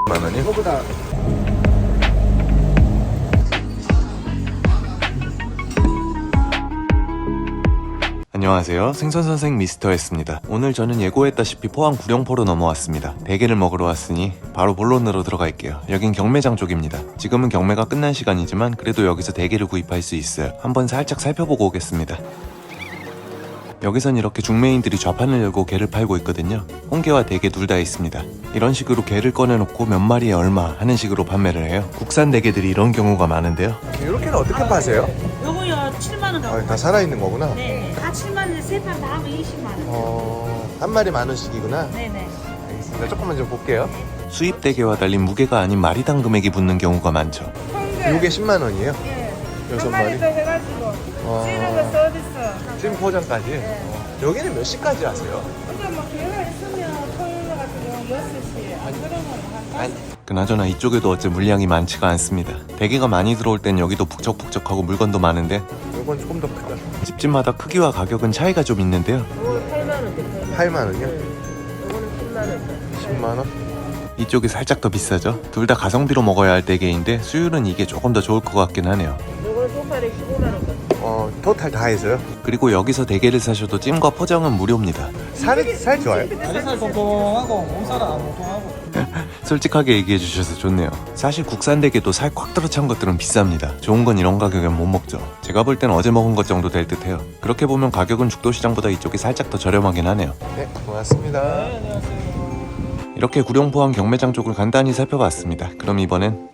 만 원이요? 이거보다 안녕하세요. 생선선생 미스터였습니다. 오늘 저는 예고했다시피 포항 구룡포로 넘어왔습니다. 대게를 먹으러 왔으니 바로 본론으로 들어갈게요. 여긴 경매장 쪽입니다. 지금은 경매가 끝난 시간이지만 그래도 여기서 대게를 구입할 수 있어요. 한번 살짝 살펴보고 오겠습니다. 여기선 이렇게 중매인들이 좌판을 열고 게를 팔고 있거든요. 홍게와 대게 둘 다 있습니다. 이런 식으로 게를 꺼내놓고 몇 마리에 얼마 하는 식으로 판매를 해요. 국산 대게들이 이런 경우가 많은데요. 이렇게는 어떻게 파세요? 요거요 7만원 갖고 다 살아있는 거구나. 네네 다 7만원에 세 판 다 하면 20만원 한 마리 만 원씩이구나. 네네 알겠습니다. 조금만 좀 볼게요. 수입 대게와 달리 무게가 아닌 마리당 금액이 붙는 경우가 많죠. 요게 10만 원이에요? 예. 여섯 한 마리 마리? 더 해가지고 찌는 거 서비스 찜 포장까지? 여기는 몇 시까지 하세요? 근데 뭐 기회가 있으면 토요일 같은 경우 6시 안 그러면 한 5시 그나저나 이쪽에도 어째 물량이 많지가 않습니다. 대게가 많이 들어올 땐 여기도 북적북적하고 물건도 많은데 이건 조금 더 크다. 집집마다 크기와 가격은 차이가 좀 있는데요. 8만 원이요? 요거는 10만원 10만 원? 이쪽이 살짝 더 비싸죠. 둘 다 가성비로 먹어야 할 대게인데 수율은 이게 조금 더 좋을 것 같긴 하네요. 요거는 소파리 15만원 토탈 다 해서요? 그리고 여기서 대게를 사셔도 찜과 포장은 무료입니다. 살 좋아요? 다리살 통통하고 몸살은 안 통통하고. 솔직하게 얘기해 주셔서 좋네요. 사실 국산 대게도 살 꽉 들어찬 것들은 비쌉니다. 좋은 건 이런 가격엔 못 먹죠. 제가 볼 땐 어제 먹은 것 정도 될 듯해요. 그렇게 보면 가격은 죽도시장보다 이쪽이 살짝 더 저렴하긴 하네요. 네, 고맙습니다. 이렇게 구룡포항 경매장 쪽을 간단히 살펴봤습니다. 그럼 이번엔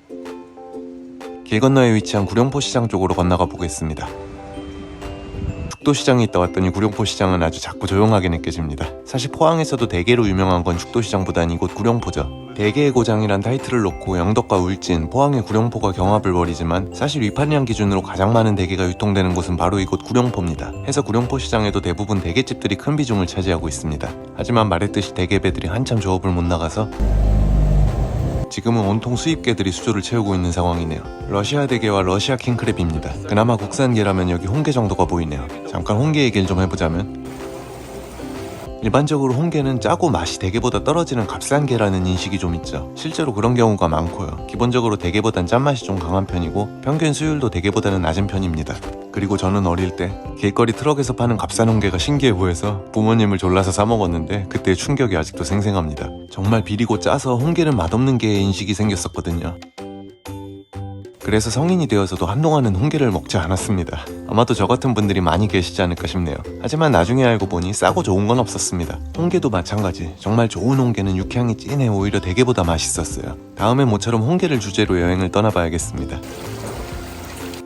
길 건너에 위치한 구룡포시장 쪽으로 건너가 보겠습니다. 죽도시장에 있다 왔더니 구룡포시장은 아주 작고 조용하게 느껴집니다. 사실 포항에서도 대게로 유명한 건 죽도시장보단 이곳 구룡포죠. 대게의 고장이란 타이틀을 놓고 영덕과 울진, 포항의 구룡포가 경합을 벌이지만 사실 위판량 기준으로 가장 많은 대게가 유통되는 곳은 바로 이곳 구룡포입니다. 해서 구룡포 시장에도 대부분 대게집들이 큰 비중을 차지하고 있습니다. 하지만 말했듯이 대게배들이 한참 조업을 못 나가서 지금은 온통 수입게들이 수조를 채우고 있는 상황이네요. 러시아 대게와 러시아 킹크랩입니다. 그나마 국산 게라면 여기 홍게 정도가 보이네요. 잠깐 홍게 얘기를 좀 해보자면 일반적으로 홍게는 짜고 맛이 대게보다 떨어지는 값싼 게라는 인식이 좀 있죠. 실제로 그런 경우가 많고요. 기본적으로 대게보단 짠맛이 좀 강한 편이고 평균 수율도 대게보다는 낮은 편입니다. 그리고 저는 어릴 때 길거리 트럭에서 파는 값싼 홍게가 신기해 보여서 부모님을 졸라서 사 먹었는데 그때의 충격이 아직도 생생합니다. 정말 비리고 짜서 홍게는 맛없는 게의 인식이 생겼었거든요. 그래서 성인이 되어서도 한동안은 홍게를 먹지 않았습니다. 아마도 저 같은 분들이 많이 계시지 않을까 싶네요. 하지만 나중에 알고 보니 싸고 좋은 건 없었습니다. 홍게도 마찬가지. 정말 좋은 홍게는 육향이 진해 오히려 대게보다 맛있었어요. 다음엔 모처럼 홍게를 주제로 여행을 떠나봐야겠습니다.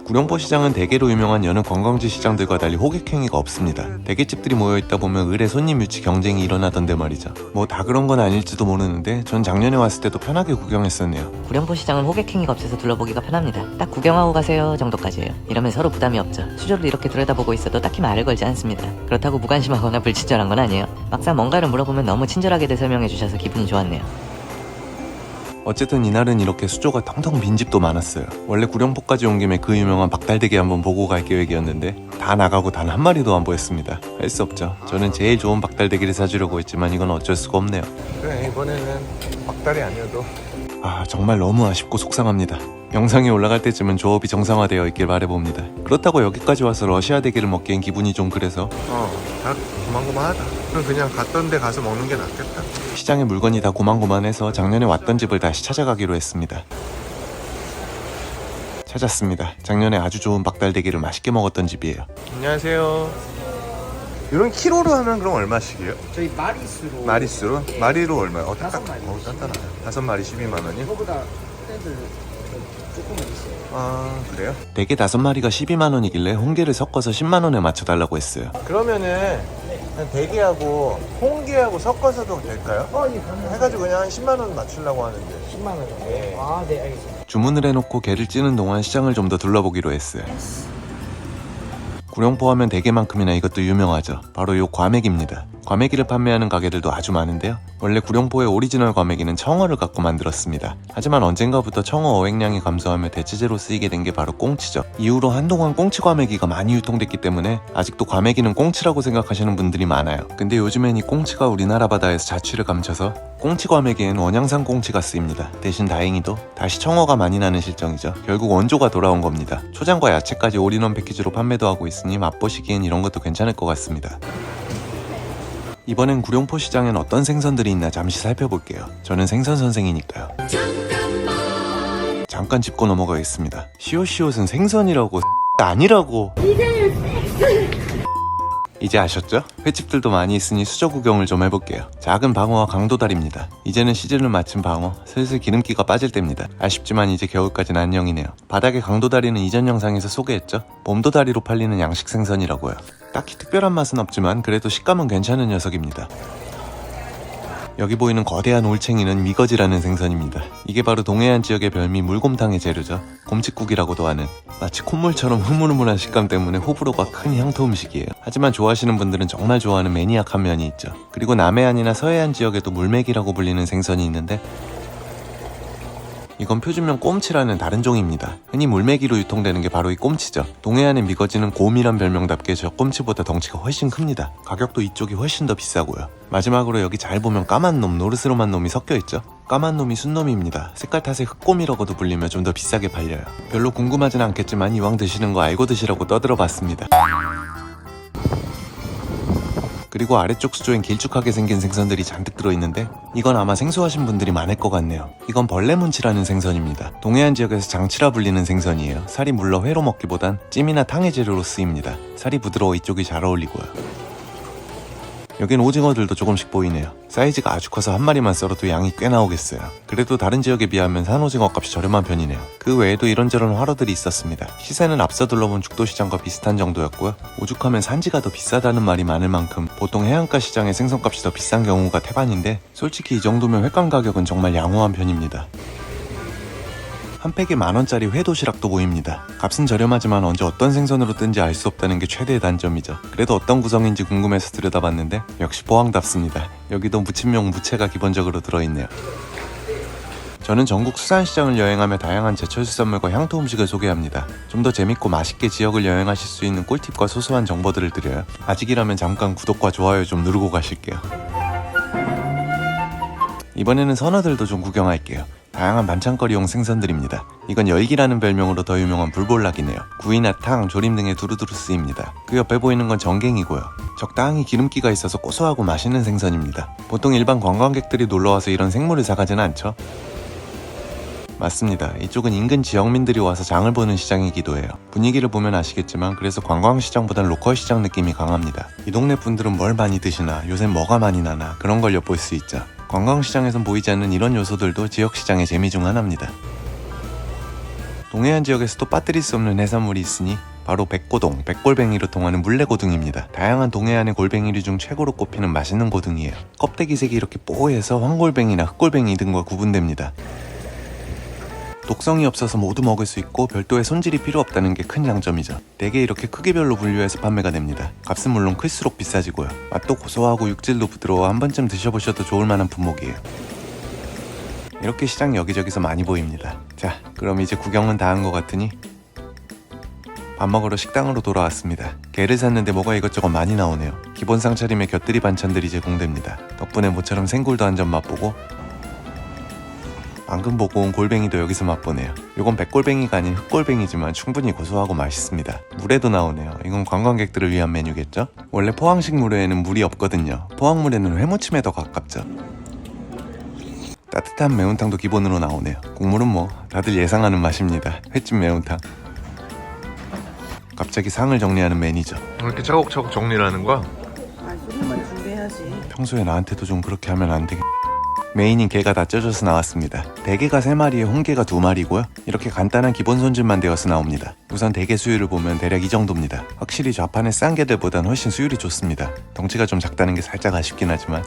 구룡포 시장은 대게로 유명한 여느 관광지 시장들과 달리 호객행위가 없습니다. 대게집들이 모여있다 보면 을의 손님 유치 경쟁이 일어나던데 말이죠. 뭐 다 그런 건 아닐지도 모르는데 전 작년에 왔을 때도 편하게 구경했었네요. 구룡포 시장은 호객행위가 없어서 둘러보기가 편합니다. 딱 구경하고 가세요 정도까지예요. 이러면 서로 부담이 없죠. 수저를 이렇게 들여다보고 있어도 딱히 말을 걸지 않습니다. 그렇다고 무관심하거나 불친절한 건 아니에요. 막상 뭔가를 물어보면 너무 친절하게 대설명해 주셔서 기분이 좋았네요. 어쨌든 이날은 이렇게 수조가 텅텅 빈 집도 많았어요. 원래 구룡포까지 온 김에 그 유명한 박달대게 한번 보고 갈 계획이었는데 다 나가고 단 한 마리도 안 보였습니다. 할 수 없죠. 저는 제일 좋은 박달대게를 사주려고 했지만 이건 어쩔 수가 없네요. 그래, 이번에는 막달이 아니어도 정말 너무 아쉽고 속상합니다. 영상이 올라갈 때쯤은 조업이 정상화되어 있길 바라봅니다. 그렇다고 여기까지 와서 러시아 대게를 먹기엔 기분이 좀 그래서 다 고만고만하다. 그냥 갔던 데 가서 먹는 게 낫겠다. 시장에 물건이 다 고만고만해서 작년에 왔던 집을 다시 찾아가기로 했습니다. 찾았습니다. 작년에 아주 좋은 박달대게를 맛있게 먹었던 집이에요. 안녕하세요. 이런 키로로 하면 그럼 얼마씩이에요? 저희 마리수로. 마리수로? 마리로 얼마요? 다섯 마리. 단단하네. 5마리 12만 원이요? 이거보다 애들 조금은 있어요. 그래요? 대게 5마리가 12만원이길래 홍게를 섞어서 10만원에 맞춰달라고 했어요. 그러면은 그냥 대게하고 홍게하고 섞어서도 될까요? 예, 가능해요. 해가지고 그냥 한 10만 원 맞추려고 하는데. 10만 원. 네. 네, 알겠습니다. 주문을 해놓고 게를 찌는 동안 시장을 좀 더 둘러보기로 했어요. 구룡포 하면 대게만큼이나 이것도 유명하죠. 바로 요 과메기입니다. 과메기를 판매하는 가게들도 아주 많은데요. 원래 구룡포의 오리지널 과메기는 청어를 갖고 만들었습니다. 하지만 언젠가부터 청어 어획량이 감소하며 대체재로 쓰이게 된 게 바로 꽁치죠. 이후로 한동안 꽁치 과메기가 많이 유통됐기 때문에 아직도 과메기는 꽁치라고 생각하시는 분들이 많아요. 근데 요즘엔 이 꽁치가 우리나라 바다에서 자취를 감춰서 꽁치 과메기엔 원양산 꽁치가 쓰입니다. 대신 다행히도 다시 청어가 많이 나는 실정이죠. 결국 원조가 돌아온 겁니다. 초장과 야채까지 올인원 패키지로 판매도 하고 있으니 맛보시기엔 이런 것도 괜찮을 것 같습니다. 이번엔 구룡포 시장엔 어떤 생선들이 있나 잠시 살펴볼게요. 저는 생선 선생이니까요. 잠깐 짚고 넘어가겠습니다. 시옷시옷은 생선이라고 아니라고. 이제 아셨죠? 횟집들도 많이 있으니 수저 구경을 좀 해볼게요. 작은 방어와 강도다리입니다. 이제는 시즌을 마친 방어, 슬슬 기름기가 빠질 때입니다. 아쉽지만 이제 겨울까지는 안녕이네요. 바닥의 강도다리는 이전 영상에서 소개했죠? 봄도다리로 팔리는 양식 생선이라고요. 딱히 특별한 맛은 없지만 그래도 식감은 괜찮은 녀석입니다. 여기 보이는 거대한 올챙이는 미거지라는 생선입니다. 이게 바로 동해안 지역의 별미 물곰탕의 재료죠. 곰칫국이라고도 하는, 마치 콧물처럼 흐물흐물한 식감 때문에 호불호가 큰 향토 음식이에요. 하지만 좋아하시는 분들은 정말 좋아하는 매니악한 면이 있죠. 그리고 남해안이나 서해안 지역에도 물맥이라고 불리는 생선이 있는데 이건 표준명 꼼치라는 다른 종입니다. 흔히 물메기로 유통되는 게 바로 이 꼼치죠. 동해안의 미거지는 곰이란 별명답게 저 꼼치보다 덩치가 훨씬 큽니다. 가격도 이쪽이 훨씬 더 비싸고요. 마지막으로 여기 잘 보면 까만 놈, 노르스름한 놈이 섞여있죠. 까만 놈이 순놈입니다. 색깔 탓에 흑곰이라고도 불리며 좀 더 비싸게 팔려요. 별로 궁금하진 않겠지만 이왕 드시는 거 알고 드시라고 떠들어봤습니다. 그리고 아래쪽 수조엔 길쭉하게 생긴 생선들이 잔뜩 들어있는데 이건 아마 생소하신 분들이 많을 것 같네요. 이건 벌레문치라는 생선입니다. 동해안 지역에서 장치라 불리는 생선이에요. 살이 물러 회로 먹기보단 찜이나 탕의 재료로 쓰입니다. 살이 부드러워 이쪽이 잘 어울리고요. 여긴 오징어들도 조금씩 보이네요. 사이즈가 아주 커서 한 마리만 썰어도 양이 꽤 나오겠어요. 그래도 다른 지역에 비하면 산오징어 값이 저렴한 편이네요. 그 외에도 이런저런 화로들이 있었습니다. 시세는 앞서 둘러본 죽도시장과 비슷한 정도였고요. 오죽하면 산지가 더 비싸다는 말이 많을 만큼 보통 해안가 시장의 생선값이 더 비싼 경우가 태반인데 솔직히 이 정도면 횟감 가격은 정말 양호한 편입니다. 한 팩에 10,000원짜리 회도시락도 보입니다. 값은 저렴하지만 언제 어떤 생선으로 뜬지 알 수 없다는 게 최대의 단점이죠. 그래도 어떤 구성인지 궁금해서 들여다봤는데 역시 포항답습니다. 여기도 무침용 무채가 기본적으로 들어있네요. 저는 전국 수산시장을 여행하며 다양한 제철 수산물과 향토 음식을 소개합니다. 좀 더 재밌고 맛있게 지역을 여행하실 수 있는 꿀팁과 소소한 정보들을 드려요. 아직이라면 잠깐 구독과 좋아요 좀 누르고 가실게요. 이번에는 선어들도 좀 구경할게요. 다양한 반찬거리용 생선들입니다. 이건 열기라는 별명으로 더 유명한 불볼락이네요. 구이나 탕, 조림 등에 두루두루 쓰입니다. 그 옆에 보이는 건 정갱이고요. 적당히 기름기가 있어서 고소하고 맛있는 생선입니다. 보통 일반 관광객들이 놀러와서 이런 생물을 사가지는 않죠? 맞습니다. 이쪽은 인근 지역민들이 와서 장을 보는 시장이기도 해요. 분위기를 보면 아시겠지만 그래서 관광시장보단 로컬시장 느낌이 강합니다. 이 동네 분들은 뭘 많이 드시나, 요새 뭐가 많이 나나 그런 걸 엿볼 수 있죠. 관광시장에선 보이지 않는 이런 요소들도 지역시장의 재미 중 하나입니다. 동해안 지역에서도 빠뜨릴 수 없는 해산물이 있으니 바로 백고동, 백골뱅이로 통하는 물레고등입니다. 다양한 동해안의 골뱅이류 중 최고로 꼽히는 맛있는 고등이에요. 껍데기 색이 이렇게 뽀해서 황골뱅이나 흑골뱅이 등과 구분됩니다. 독성이 없어서 모두 먹을 수 있고 별도의 손질이 필요 없다는 게 큰 장점이죠. 대개 이렇게 크기별로 분류해서 판매가 됩니다. 값은 물론 클수록 비싸지고요. 맛도 고소하고 육질도 부드러워 한 번쯤 드셔보셔도 좋을 만한 품목이에요. 이렇게 시장 여기저기서 많이 보입니다. 자, 그럼 이제 구경은 다 한 것 같으니 밥 먹으러 식당으로 돌아왔습니다. 게를 샀는데 뭐가 이것저것 많이 나오네요. 기본 상차림에 곁들이 반찬들이 제공됩니다. 덕분에 모처럼 생굴도 한 점 맛보고 방금 보고 온 골뱅이도 여기서 맛보네요. 이건 백골뱅이가 아닌 흑골뱅이지만 충분히 고소하고 맛있습니다. 물회도 나오네요. 이건 관광객들을 위한 메뉴겠죠? 원래 포항식 물회에는 물이 없거든요. 포항 물회는 회무침에 더 가깝죠. 따뜻한 매운탕도 기본으로 나오네요. 국물은 뭐 다들 예상하는 맛입니다. 횟집 매운탕. 갑자기 상을 정리하는 매니저. 이렇게 차곡차곡 정리를 하는 거야? 맛있는 준비해야지. 평소에 나한테도 좀 그렇게 하면 안 되겠... 메인인 게가 다 쪄져서 나왔습니다. 대게가 3마리에 홍게가 2마리고요. 이렇게 간단한 기본 손질만 되어서 나옵니다. 우선 대게 수율을 보면 대략 이 정도입니다. 확실히 좌판의 싼 게들보단 훨씬 수율이 좋습니다. 덩치가 좀 작다는 게 살짝 아쉽긴 하지만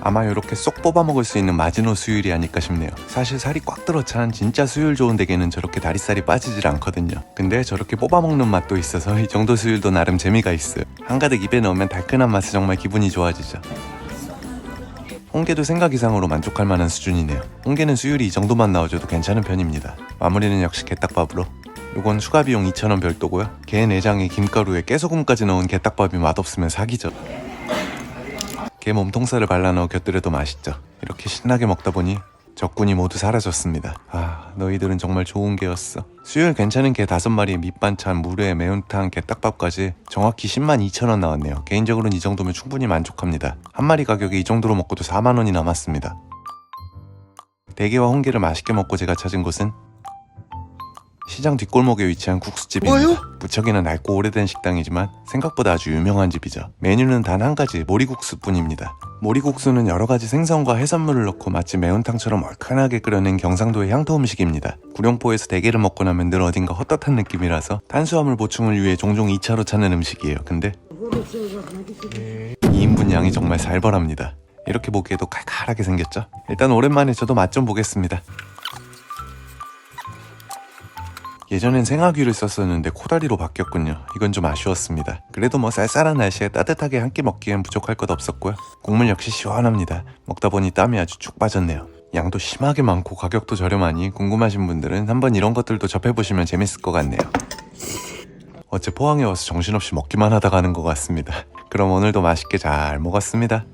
아마 이렇게 쏙 뽑아 먹을 수 있는 마지노 수율이 아닐까 싶네요. 사실 살이 꽉 들어찬 진짜 수율 좋은 대게는 저렇게 다리살이 빠지질 않거든요. 근데 저렇게 뽑아 먹는 맛도 있어서 이 정도 수율도 나름 재미가 있어요. 한가득 입에 넣으면 달큰한 맛에 정말 기분이 좋아지죠. 홍게도 생각 이상으로 만족할 만한 수준이네요. 홍게는 수율이 이 정도만 나와줘도 괜찮은 편입니다. 마무리는 역시 게딱밥으로. 요건 추가 비용 2,000원 별도고요. 게 내장에 김가루에 깨소금까지 넣은 게딱밥이 맛없으면 사기죠. 게 몸통살을 발라 넣어 곁들여도 맛있죠. 이렇게 신나게 먹다 보니 적군이 모두 사라졌습니다. 아, 너희들은 정말 좋은 게였어. 수율 괜찮은 게 5마리에 밑반찬, 물회, 매운탕, 게딱밥까지 정확히 102,000원 나왔네요. 개인적으로는 이 정도면 충분히 만족합니다. 한 마리 가격에 이 정도로 먹고도 4만원이 남았습니다. 대게와 홍게를 맛있게 먹고 제가 찾은 곳은 시장 뒷골목에 위치한 국수집입니다. 무척이나 낡고 오래된 식당이지만 생각보다 아주 유명한 집이죠. 메뉴는 단 한 가지, 모리국수뿐입니다. 모리국수는 여러 가지 생선과 해산물을 넣고 마치 매운탕처럼 얼큰하게 끓여낸 경상도의 향토 음식입니다. 구룡포에서 대게를 먹고 나면 늘 어딘가 헛헛한 느낌이라서 탄수화물 보충을 위해 종종 2차로 찾는 음식이에요. 근데 2인분 양이 정말 살벌합니다. 이렇게 보기에도 칼칼하게 생겼죠? 일단 오랜만에 저도 맛 좀 보겠습니다. 예전엔 생화규를 썼었는데 코다리로 바뀌었군요. 이건 좀 아쉬웠습니다. 그래도 뭐 쌀쌀한 날씨에 따뜻하게 한 끼 먹기엔 부족할 것 없었고요. 국물 역시 시원합니다. 먹다 보니 땀이 아주 쭉 빠졌네요. 양도 심하게 많고 가격도 저렴하니 궁금하신 분들은 한번 이런 것들도 접해보시면 재밌을 것 같네요. 어째 포항에 와서 정신없이 먹기만 하다 가는 것 같습니다. 그럼 오늘도 맛있게 잘 먹었습니다.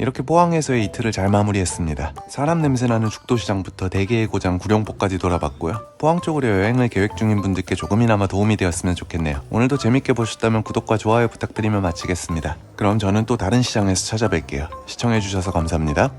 이렇게 포항에서의 이틀을 잘 마무리했습니다. 사람 냄새나는 죽도시장부터 대게의 고장 구룡포까지 돌아봤고요. 포항 쪽으로 여행을 계획 중인 분들께 조금이나마 도움이 되었으면 좋겠네요. 오늘도 재밌게 보셨다면 구독과 좋아요 부탁드리며 마치겠습니다. 그럼 저는 또 다른 시장에서 찾아뵐게요. 시청해주셔서 감사합니다.